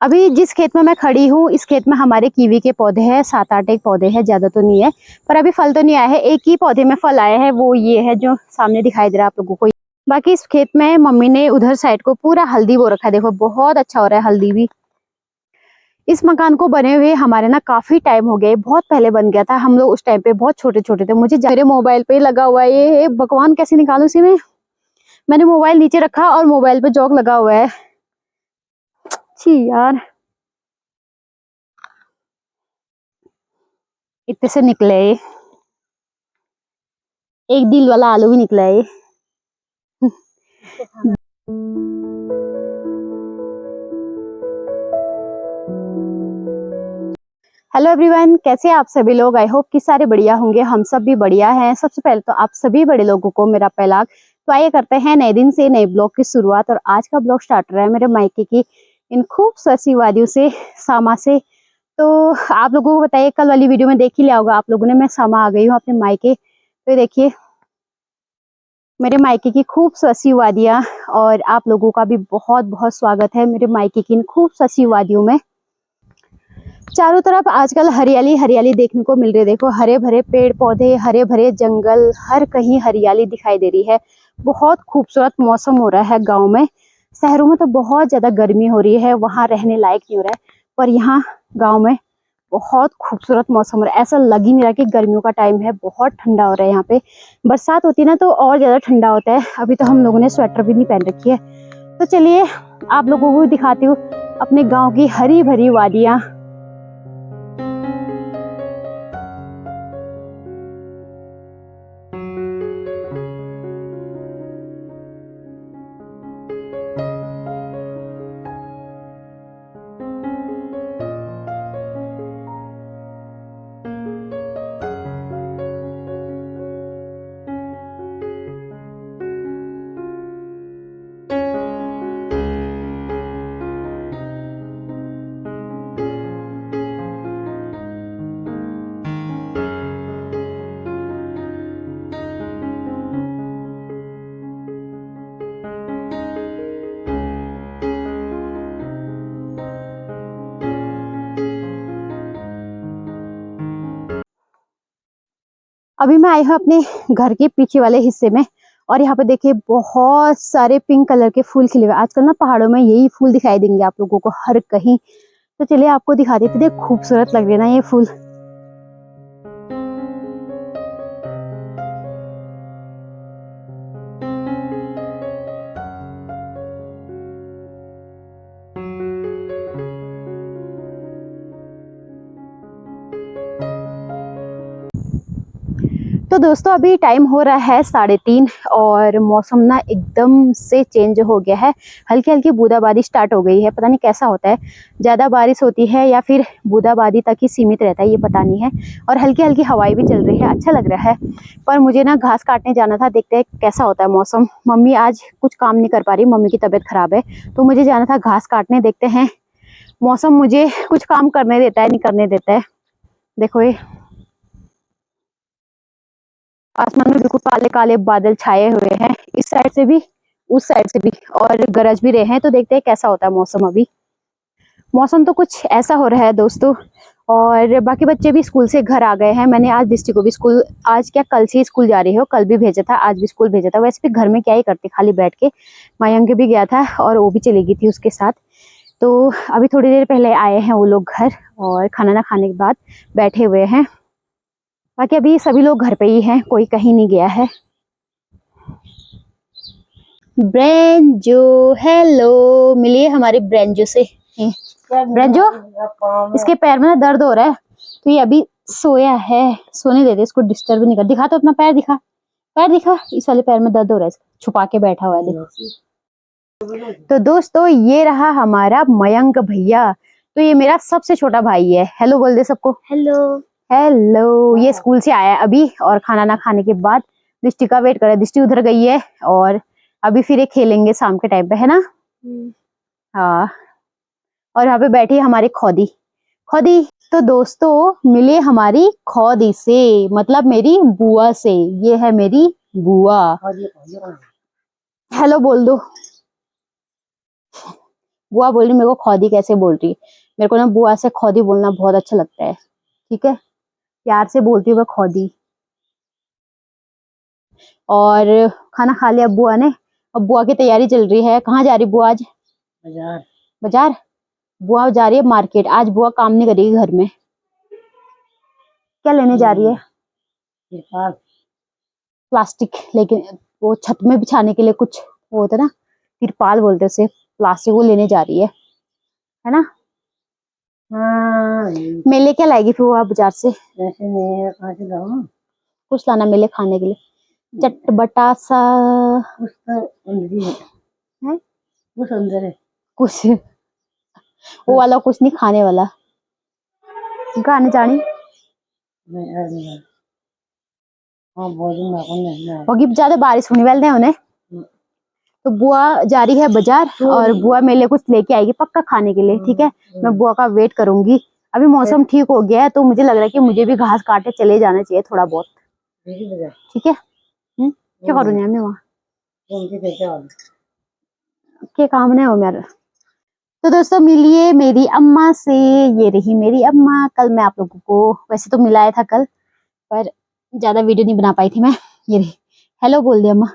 अभी जिस खेत में मैं खड़ी हूँ, इस खेत में हमारे कीवी के पौधे हैं, 7-8 एक पौधे हैं, ज्यादा तो नहीं है। पर अभी फल तो नहीं आया है, एक ही पौधे में फल आया है, वो ये है जो सामने दिखाई दे रहा है आप लोगों को। बाकी इस खेत में मम्मी ने उधर साइड को पूरा हल्दी बो रखा है, देखो बहुत अच्छा हो रहा है हल्दी भी। इस मकान को बने हुए हमारे ना काफी टाइम हो गया, बहुत पहले बन गया था, हम लोग उस टाइम पे बहुत छोटे छोटे थे। मुझे मेरे मोबाइल पे लगा हुआ है ये भगवान, कैसे निकालू इसी में। मैंने मोबाइल नीचे रखा और मोबाइल पे जॉक लगा हुआ है। छी यार, इतने से निकले एक दिल वाला आलू भी निकला है। हेलो एवरीवन, कैसे आप सभी लोग। आई होप कि सारे बढ़िया होंगे, हम सब भी बढ़िया हैं। सबसे पहले तो आप सभी बड़े लोगों को मेरा पहला तो आइए करते हैं नए दिन से नए ब्लॉग की शुरुआत। और आज का ब्लॉग स्टार्ट रहा है मेरे मायके की इन खूबसूरत वादियों से, सामा से। तो आप लोगों को बताइए, कल वाली वीडियो में देख ही लिया होगा आप लोगों ने, मैं सामा आ गई हूँ अपने मायके। तो देखिए मेरे मायके की खूबसूरत वादियाँ, और आप लोगों का भी बहुत बहुत स्वागत है मेरे मायके की इन खूबसूरत वादियों में। चारों तरफ आजकल हरियाली हरियाली देखने को मिल रही है। देखो हरे भरे पेड़ पौधे, हरे भरे जंगल, हर कहीं हरियाली दिखाई दे रही है। बहुत खूबसूरत मौसम हो रहा है गांव में। शहरों में तो बहुत ज्यादा गर्मी हो रही है, वहां रहने लायक नहीं हो रहा है। पर यहाँ गांव में बहुत खूबसूरत मौसम हो रहा है। ऐसा लग ही नहीं रहा कि गर्मियों का टाइम है, बहुत ठंडा हो रहा है यहाँ पे। बरसात होती है ना तो और ज्यादा ठंडा होता है। अभी तो हम लोगों ने स्वेटर भी नहीं पहन रखी है। तो चलिए आप लोगों को दिखाती हूँ अपने गाँव की हरी भरी वादियाँ। अभी मैं आई हूँ अपने घर के पीछे वाले हिस्से में, और यहाँ पे देखिए बहुत सारे पिंक कलर के फूल खिले हुए। आजकल ना पहाड़ों में यही फूल दिखाई देंगे आप लोगों को हर कहीं। तो चलिए आपको दिखा देते थे, खूबसूरत लग रहे ना ये फूल। तो दोस्तों अभी टाइम हो रहा है 3:30, और मौसम ना एकदम से चेंज हो गया है। हल्की हल्की बूंदाबांदी स्टार्ट हो गई है। पता नहीं कैसा होता है, ज़्यादा बारिश होती है या फिर बूंदाबांदी तक ही सीमित रहता है, ये पता नहीं है। और हल्की हल्की हवाएं भी चल रही है, अच्छा लग रहा है। पर मुझे ना घास काटने जाना था, देखते हैं कैसा होता है मौसम। मम्मी आज कुछ काम नहीं कर पा रही, मम्मी की तबीयत खराब है, तो मुझे जाना था घास काटने। देखते हैं मौसम मुझे कुछ काम करने देता है नहीं करने देता है। देखो ये आसमान में बिल्कुल काले काले बादल छाए हुए हैं, इस साइड से भी उस साइड से भी, और गरज भी रहे हैं। तो देखते हैं कैसा होता है मौसम। अभी मौसम तो कुछ ऐसा हो रहा है दोस्तों। और बाकी बच्चे भी स्कूल से घर आ गए हैं। मैंने आज दृष्टि को भी स्कूल, आज क्या कल से ही स्कूल जा रही हो, कल भी भेजा था, आज भी स्कूल भेजा था। वैसे भी घर में क्या ही करती, खाली बैठ के। मयंक भी गया था और वो भी चली गई थी उसके साथ। तो अभी थोड़ी देर पहले आए हैं वो लोग घर, और खाना ना खाने के बाद बैठे हुए हैं। बाकी अभी सभी लोग घर पे ही हैं, कोई कहीं नहीं गया है। ब्रेंजो, हेलो, मिलिए हमारे ब्रेंजो से। ब्रेंजो, इसके पैर में ना दर्द हो रहा है, तो ये अभी सोया है, सोने देते, इसको डिस्टर्ब नहीं कर। दिखा तो अपना पैर दिखा, पैर दिखा, इस वाले पैर में दर्द हो रहा है, छुपा के बैठा हुआ है देखो। तो दोस्तों ये रहा हमारा मयंक भैया। तो ये मेरा सबसे छोटा भाई है। हेलो बोल दे सबको। Hello hello. ये स्कूल से आया है अभी, और खाना ना खाने के बाद दृष्टि का वेट कर रहा है। दृष्टि उधर गई है, और अभी फिर ये खेलेंगे शाम के टाइम पे, है ना। हाँ, और यहाँ पे बैठी है हमारी खोदी। खोदी, तो दोस्तों मिले हमारी खोदी से, मतलब मेरी बुआ से। ये है मेरी बुआ। हेलो बोल दो। बुआ बोल रही मेरे को खौदी कैसे बोल रही है। मेरे को ना बुआ से खौदी बोलना बहुत अच्छा लगता है। ठीक है, प्यार से बोलती हूँ मैं खौदी। और खाना खा लिया बुआ ने। अब बुआ की तैयारी चल रही है। कहाँ जा रही बुआ आज? बाजार। बाजार? बुआ जा रही है मार्केट। आज बुआ काम नहीं करेगी घर में। क्या लेने जा रही है? तिरपाल। प्लास्टिक, लेकिन वो छत में बिछाने के लिए कुछ वो होता है ना, तिरपाल बोलते हैं उसे, प्लास्टिक, वो लेने जा रही है ना। हाँ, मेले क्या लाएगी फिर वो आप बाजार से? ऐसे नहीं है, कहाँ से लाऊं? कुछ लाना मेले खाने के लिए, चटपटा सा। कुछ तो अंदर ही है। है कुछ अंदर है। कुछ वो वाला कुछ नहीं, खाने वाला। गाने जानी मैं यार नहीं। हाँ, भोजन ना नहीं ना। होगी, ज्यादा बारिश होने वाले हैं उन्हें। तो बुआ जा रही है बाजार और बुआ मेले कुछ लेके आएगी पक्का खाने के लिए। ठीक है, मैं बुआ का वेट करूंगी। अभी मौसम ठीक हो गया है तो मुझे लग रहा है कि मुझे भी घास काटे चले जाना चाहिए थोड़ा बहुत। ठीक है, क्या करूँ मैं वहाँ क्या काम नहीं हो मेरा। तो दोस्तों मिलिए मेरी अम्मा से। ये रही मेरी अम्मा। कल मैं आप लोगों को वैसे तो मिलाया था कल, पर ज्यादा वीडियो नहीं बना पाई थी मैं। ये रही, हेलो बोल दी अम्मा।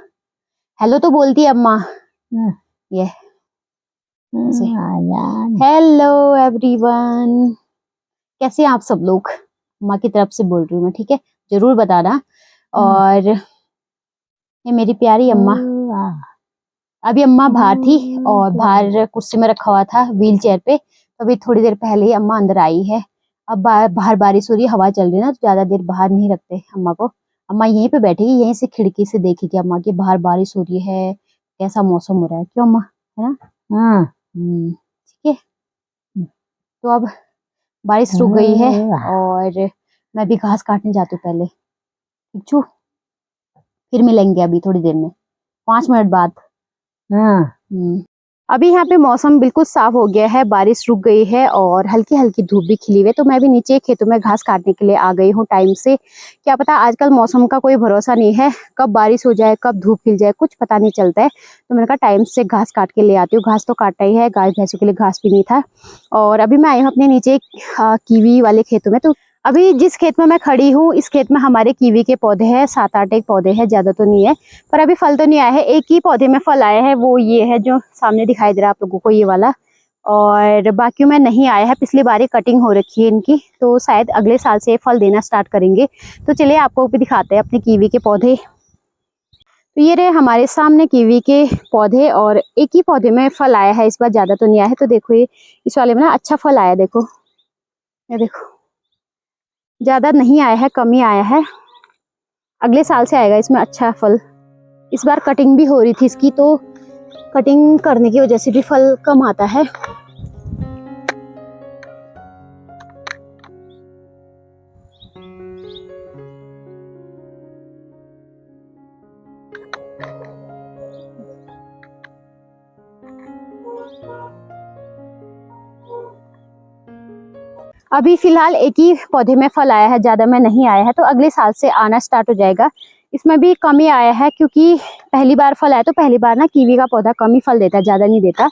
हेलो तो बोलती है अम्मा। ये हेलो एवरीवन, कैसे हैं आप सब लोग? अम्मा की तरफ से बोल रही हूँ मैं। ठीक है, जरूर बताना। और ये मेरी प्यारी अम्मा। अभी अम्मा बाहर थी और बाहर कुर्सी में रखा हुआ था व्हील चेयर पे, तो अभी थोड़ी देर पहले ही अम्मा अंदर आई है। अब बाहर बारिश हो रही है, हवा चल रही है ना, तो ज्यादा देर बाहर नहीं रखते अम्मा को। अम्मा यहीं पे बैठेगी, यहीं से खिड़की से देखेगी अम्मा की बाहर बारिश हो रही है, कैसा मौसम हो रहा है। क्यों अम्मा, है ना? ठीक है, तो अब बारिश रुक गई है और मैं भी घास काटने जाती हूँ पहले। ठीक छू, फिर मिलेंगे अभी थोड़ी देर में, 5 मिनट बाद। अभी यहाँ पे मौसम बिल्कुल साफ हो गया है, बारिश रुक गई है और हल्की हल्की धूप भी खिली हुई है। तो मैं भी नीचे खेतों में घास काटने के लिए आ गई हूँ टाइम से। क्या पता आजकल मौसम का कोई भरोसा नहीं है, कब बारिश हो जाए कब धूप खिल जाए, कुछ पता नहीं चलता है। तो मैंने कहा टाइम से घास काट के ले आती हूँ। घास तो काटा ही है, गाय भैंसों के लिए घास भी नहीं था। और अभी मैं आई हूँ अपने नीचे कीवी वाले खेतों में। तो अभी जिस खेत में मैं खड़ी हूँ इस खेत में हमारे कीवी के पौधे हैं, 7-8 एक पौधे हैं, ज्यादा तो नहीं है। पर अभी फल तो नहीं आया है, एक ही पौधे में फल आया है, वो ये है जो सामने दिखाई दे रहा है आप लोगों को, ये वाला। और बाकी में नहीं आया है, पिछली बार ही कटिंग हो रखी है इनकी, तो शायद अगले साल से फल देना स्टार्ट करेंगे। तो चलिए आपको भी दिखाते हैं अपने कीवी के पौधे। तो ये रहे हमारे सामने कीवी के पौधे और एक ही पौधे में फल आया है, इस बार ज्यादा तो नहीं आया है। तो देखो ये इस वाले में ना अच्छा फल आया, देखो ये देखो, ज्यादा नहीं आया है, कम ही आया है। अगले साल से आएगा इसमें अच्छा फल। इस बार कटिंग भी हो रही थी इसकी, तो कटिंग करने की वजह से भी फल कम आता है। अभी फिलहाल एक ही पौधे में फल आया है, ज्यादा में नहीं आया है, तो अगले साल से आना स्टार्ट हो जाएगा। इसमें भी कम ही आया है क्योंकि पहली बार फल आया, तो पहली बार ना कीवी का पौधा कम ही फल देता है, ज्यादा नहीं देता।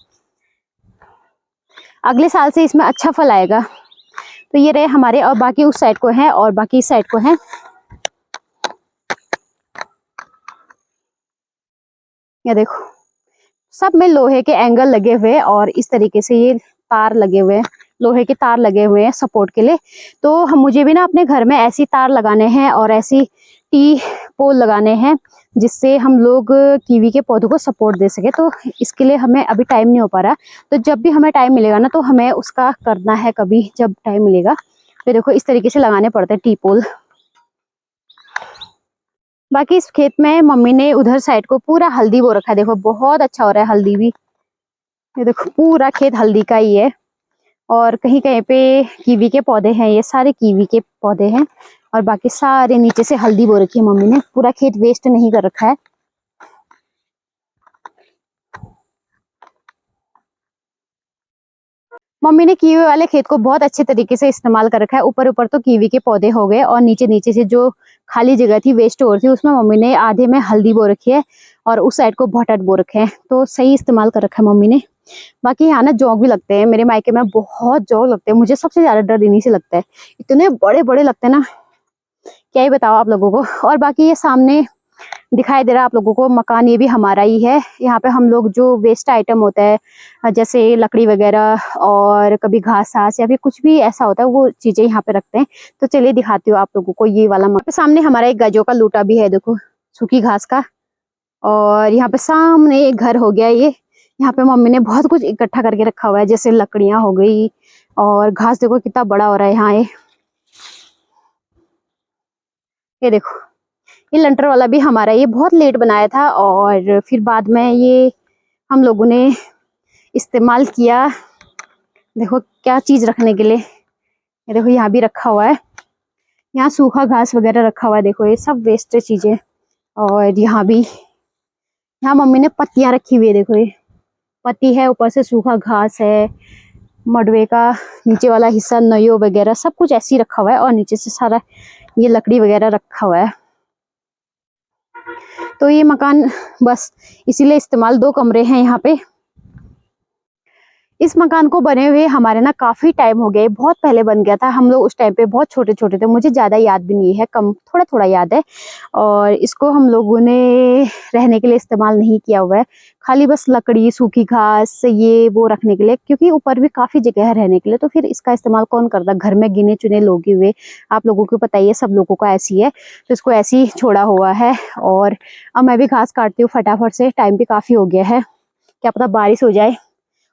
अगले साल से इसमें अच्छा फल आएगा। तो ये रहे हमारे, और बाकी उस साइड को है और बाकी इस साइड को है। ये देखो सब में लोहे के एंगल लगे हुए हैं और इस तरीके से ये तार लगे हुए हैं, लोहे के तार लगे हुए हैं सपोर्ट के लिए। तो हम मुझे भी ना अपने घर में ऐसी तार लगाने हैं और ऐसी टी पोल लगाने हैं जिससे हम लोग कीवी के पौधों को सपोर्ट दे सके। तो इसके लिए हमें अभी टाइम नहीं हो पा रहा, तो जब भी हमें टाइम मिलेगा ना तो हमें उसका करना है, कभी जब टाइम मिलेगा। तो देखो इस तरीके से लगाने पड़ते हैं टी पोल। बाकी इस खेत में मम्मी ने उधर साइड को पूरा हल्दी बो रखा है, देखो बहुत अच्छा हो रहा है हल्दी भी। ये देखो पूरा खेत हल्दी का ही है और कहीं कहीं पे कीवी के पौधे हैं, ये सारे कीवी के पौधे हैं और बाकी सारे नीचे से हल्दी बो रखी है मम्मी ने। पूरा खेत वेस्ट नहीं कर रखा है। मम्मी ने कीवी वाले खेत को बहुत अच्छे तरीके से इस्तेमाल कर रखा है। ऊपर ऊपर तो कीवी के पौधे हो गए और नीचे नीचे से जो खाली जगह थी वेस्ट हो रही थी उसमें मम्मी ने आधे में हल्दी बो रखी है और उस साइड को भटट बो रखे हैं। तो सही इस्तेमाल कर रखा है मम्मी ने। बाकी यहाँ ना जोंक भी लगते हैं, मेरे मायके में बहुत जोंक लगते हैं। मुझे सबसे ज्यादा डर इन्हीं से लगता है, इतने बड़े बड़े लगते हैं ना, क्या ही बताओ आप लोगों को। और बाकी ये सामने दिखाई दे रहा है आप लोगों को मकान, ये भी हमारा ही है। यहाँ पे हम लोग जो वेस्ट आइटम होता है जैसे लकड़ी वगैरह और कभी घास घास या फिर कुछ भी ऐसा होता है वो चीजें यहाँ पे रखते हैं। तो चलिए दिखाती हूँ आप लोगों को ये वाला मकान। सामने हमारा एक गायों का लूटा भी है, देखो सूखी घास का। और यहाँ पे सामने एक घर हो गया ये। यहाँ पे मम्मी ने बहुत कुछ इकट्ठा करके रखा हुआ है, जैसे लकड़ियां हो गई और घास देखो कितना बड़ा हो रहा है यहाँ। ये देखो ये लंटर वाला भी हमारा, ये बहुत लेट बनाया था और फिर बाद में ये हम लोगों ने इस्तेमाल किया। देखो क्या चीज रखने के लिए, ये देखो यहाँ भी रखा हुआ है, यहाँ सूखा घास वगैरह रखा हुआ है। देखो ये सब वेस्ट चीजें। और यहाँ भी, यहाँ मम्मी ने पत्तियां रखी हुई है, देखो ये पत्ती है, ऊपर से सूखा घास है, मडवे का नीचे वाला हिस्सा नयो वगैरह सब कुछ ऐसे ही रखा हुआ है। और नीचे से सारा ये लकड़ी वगैरह रखा हुआ है। तो ये मकान बस इसीलिए इस्तेमाल, 2 कमरे हैं यहाँ पे। इस मकान को बने हुए हमारे ना काफी टाइम हो गया, बहुत पहले बन गया था। हम लोग उस टाइम पे बहुत छोटे छोटे थे, मुझे ज्यादा याद भी नहीं है, कम थोड़ा थोड़ा याद है। और इसको हम लोगों ने रहने के लिए इस्तेमाल नहीं किया हुआ है, खाली बस लकड़ी सूखी घास ये वो रखने के लिए, क्योंकि ऊपर भी काफी जगह है रहने के लिए। तो फिर इसका इस्तेमाल कौन करता, घर में गिने चुने लोग ही हुए, आप लोगों को पता ही है, सब लोगों का ऐसी है। तो इसको ऐसे ही छोड़ा हुआ है। और अब मैं भी घास काटती हूँ फटाफट से, टाइम भी काफी हो गया है, क्या पता बारिश हो जाए।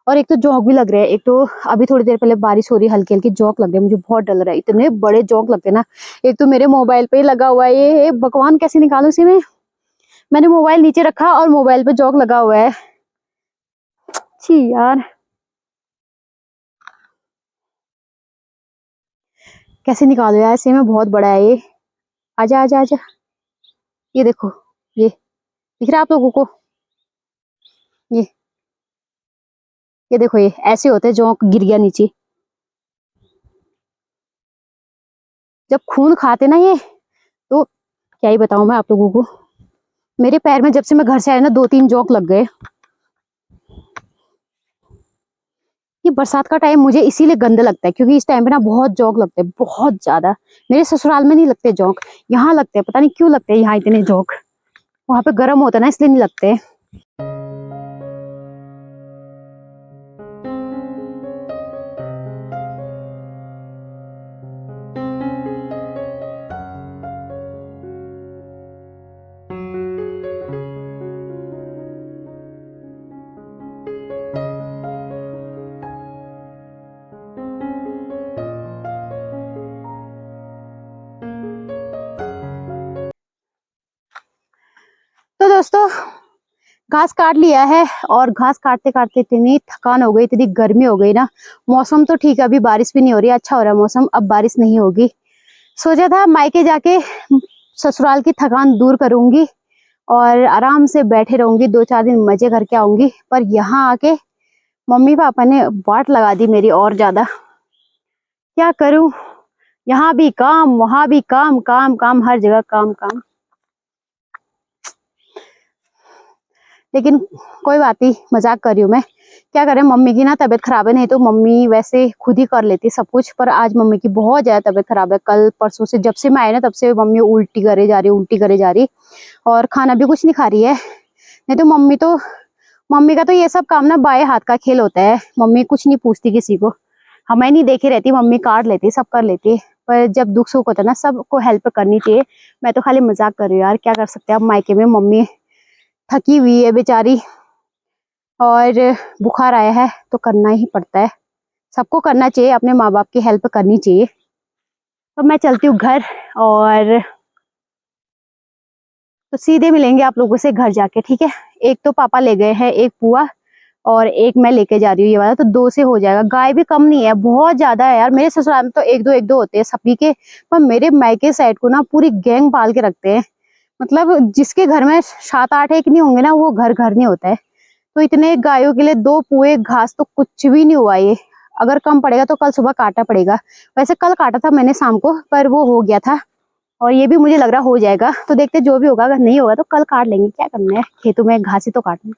और एक तो जोंक भी लग रहे हैं, एक तो अभी थोड़ी देर पहले बारिश हो रही है, हल्की हल्की जोंक लग रही है, मुझे बहुत डर लग रहा है, इतने बड़े जोंक लगते हैं ना। एक तो मेरे मोबाइल पे ही लगा हुआ है ये भगवान, कैसे निकालूं इसे मैं। मैंने मोबाइल नीचे रखा और मोबाइल पे जोंक लगा हुआ है, छी यार कैसे निकालो यार इसे मैं, बहुत बड़ा है ये। आजा आजा आजा, ये देखो, ये दिख रहा है आप लोगों को, ये ये देखो, ये ऐसे होते हैं जोंक, गिर गया नीचे। जब खून खाते ना ये, तो क्या ही बताऊं मैं आप लोगों को। मेरे पैर में जब से मैं घर से आया ना 2-3 जोंक लग गए। ये बरसात का टाइम मुझे इसीलिए गंदा लगता है, क्योंकि इस टाइम पे ना बहुत जोंक लगते हैं, बहुत ज्यादा। मेरे ससुराल में नहीं लगते जोंक, यहाँ लगते हैं, पता नहीं क्यों लगते हैं यहाँ इतने जोंक। वहां पे गर्म होता है ना, इसलिए नहीं लगते। तो दोस्तों घास काट लिया है, और घास काटते काटते इतनी थकान हो गई, इतनी गर्मी हो गई ना। मौसम तो ठीक है, अभी बारिश भी नहीं हो रही, अच्छा हो रहा है मौसम, अब बारिश नहीं होगी। सोचा था मायके जाके ससुराल की थकान दूर करूंगी और आराम से बैठे रहूंगी, 2-4 दिन मजे करके आऊंगी। पर यहाँ आके मम्मी पापा ने वाट लगा दी मेरी और ज्यादा। क्या करूं, यहाँ भी काम वहां भी काम, काम काम, हर जगह काम काम। लेकिन कोई बात नहीं, मजाक कर रही हूँ मैं, क्या करें, मम्मी की ना तबीयत खराब है, नहीं तो मम्मी वैसे खुद ही कर लेती सब कुछ। पर आज मम्मी की बहुत ज्यादा तबीयत खराब है, कल परसों से, जब से मैं आई ना तब से मम्मी उल्टी करे जा रही, उल्टी करे जा रही, और खाना भी कुछ नहीं खा रही है। नहीं तो मम्मी का तो ये सब काम ना बाएं हाथ का खेल होता है, मम्मी कुछ नहीं पूछती किसी को, हमें नहीं देखे रहती, मम्मी काट लेती, सब कर लेती। पर जब दुख सुख होता है ना, सबको हेल्प करनी चाहिए। मैं तो खाली मजाक कर रही हूँ यार, क्या कर सकते हैं, अब मायके में मम्मी थकी हुई है बेचारी, और बुखार आया है तो करना ही पड़ता है, सबको करना चाहिए, अपने माँ बाप की हेल्प करनी चाहिए। तो मैं चलती हूँ घर, और तो सीधे मिलेंगे आप लोगों से घर जाके, ठीक है। एक तो पापा ले गए हैं, एक पुआ, और एक मैं लेके जा रही हूँ ये वाला, तो 2 से हो जाएगा। गाय भी कम नहीं है, बहुत ज्यादा है यार। मेरे ससुराल में तो 1-2 होते हैं सभी के, पर मेरे मायके साइड को ना पूरी गैंग पाल के रखते हैं। मतलब जिसके घर में 7-8 एक नहीं होंगे ना, वो घर घर नहीं होता है। तो इतने गायों के लिए 2 पुए घास तो कुछ भी नहीं हुआ ये। अगर कम पड़ेगा तो कल सुबह काटना पड़ेगा। वैसे कल काटा था मैंने शाम को, पर वो हो गया था, और ये भी मुझे लग रहा हो जाएगा। तो देखते जो भी होगा, अगर नहीं होगा तो कल काट लेंगे, क्या करना है, खेतों में घास ही तो काटनी।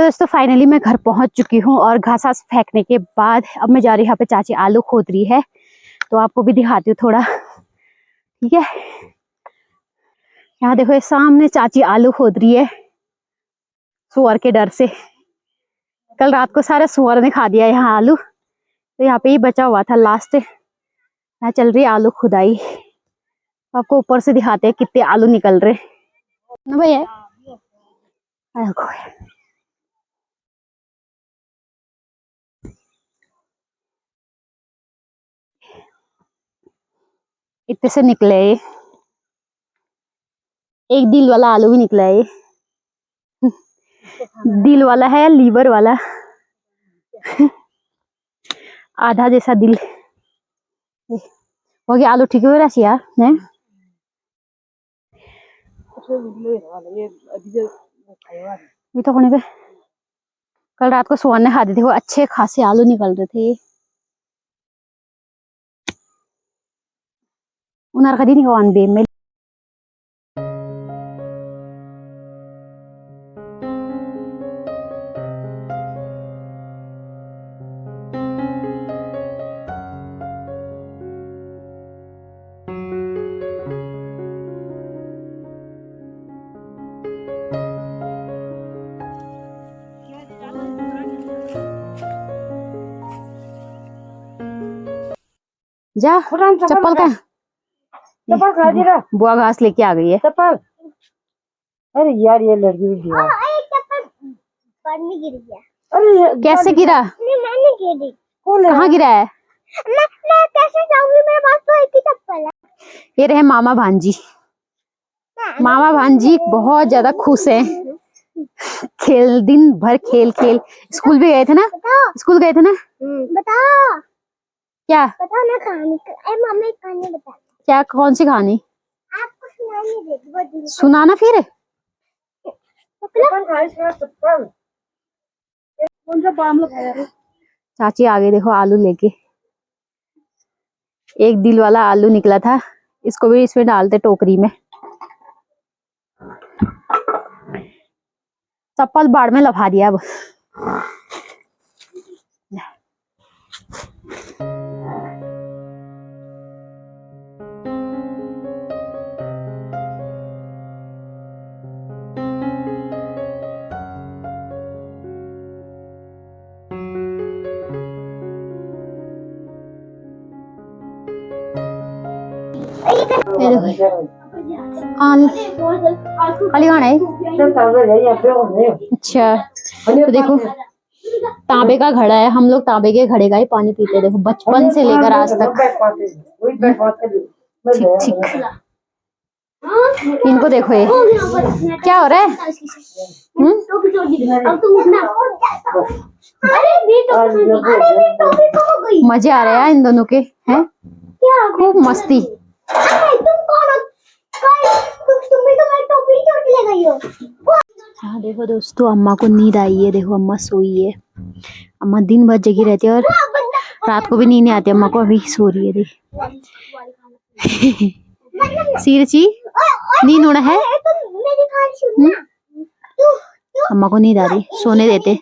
तो दोस्तों फाइनली मैं घर पहुंच चुकी हूँ और घास वास फेंकने के बाद अब मैं जा रही हूँ, यहाँ पे चाची आलू खोद रही है तो आपको भी दिखाती हूँ थोड़ा। ठीक है, यहाँ देखो ये सामने चाची आलू खोद रही है सुअर के डर से। कल रात को सारे सुअर ने खा दिया यहाँ आलू, तो यहाँ पे ही बचा हुआ था लास्ट। यहाँ चल रही है आलू खुदाई, आपको ऊपर से दिखाते हैं कितने आलू निकल रहे ना भैया। इतने से निकले ये, एक दिल वाला आलू भी निकला है ये। दिल वाला है, लीवर वाला आधा जैसा दिल हो गया। आलू ठीक हो रहा है यार, भी तो पे कल रात को सुअर ने खा दिए थे, वो अच्छे खासे आलू निकल रहे थे। उनार कदी नहीं काwan बे में जा चप्पल का चप्पल खा दी रहा। बुआ घास लेके आ गई है। चप्पल, अरे यार ये लड़की भी गिरा। पड़ने गिर गया। अरे कैसे गिरा? मैंने गिरी। कहाँ गिरा है? मैं कैसे जाऊंगी, मेरे पास तो एक ही चप्पल है। ये रहे मामा भांजी। मामा भांजी बहुत ज्यादा खुश हैं, खेल दिन भर खेल खेल। स्कूल भी गए थे ना? स्कूल गए थे ना? बताओ क्या बताओ ना कहानी। मम्मी कहानी बता। क्या? कौन सी कहानी? आपको सुनानी देगी। सुनाना फिर। चप्पल खाई इसका चप्पल। कौन सा बाम लगाया रे? चाची आगे देखो आलू लेके, एक दिल वाला आलू निकला था, इसको भी इसमें डालते टोकरी में। चप्पल बाढ़ में लफा दिया अब। खाली खाना है। अच्छा तो देखो तांबे का घड़ा है, हम लोग तांबे के घड़े का ही पानी पीते हैं। देखो बचपन से लेकर आज तक। ठीक ठीक, इनको देखो ये क्या हो रहा है। मजे आ रहे हैं इन दोनों के, हैं खूब मस्ती। हाँ देखो दोस्तों, अम्मा को नींद आई है। देखो अम्मा सोई है। अम्मा दिन भर जगी रहती है और रात को भी नींद नहीं आती अम्मा को। अभी सो रही है। देख सीरची नींद होना है। अम्मा को नींद आ रही, सोने देते।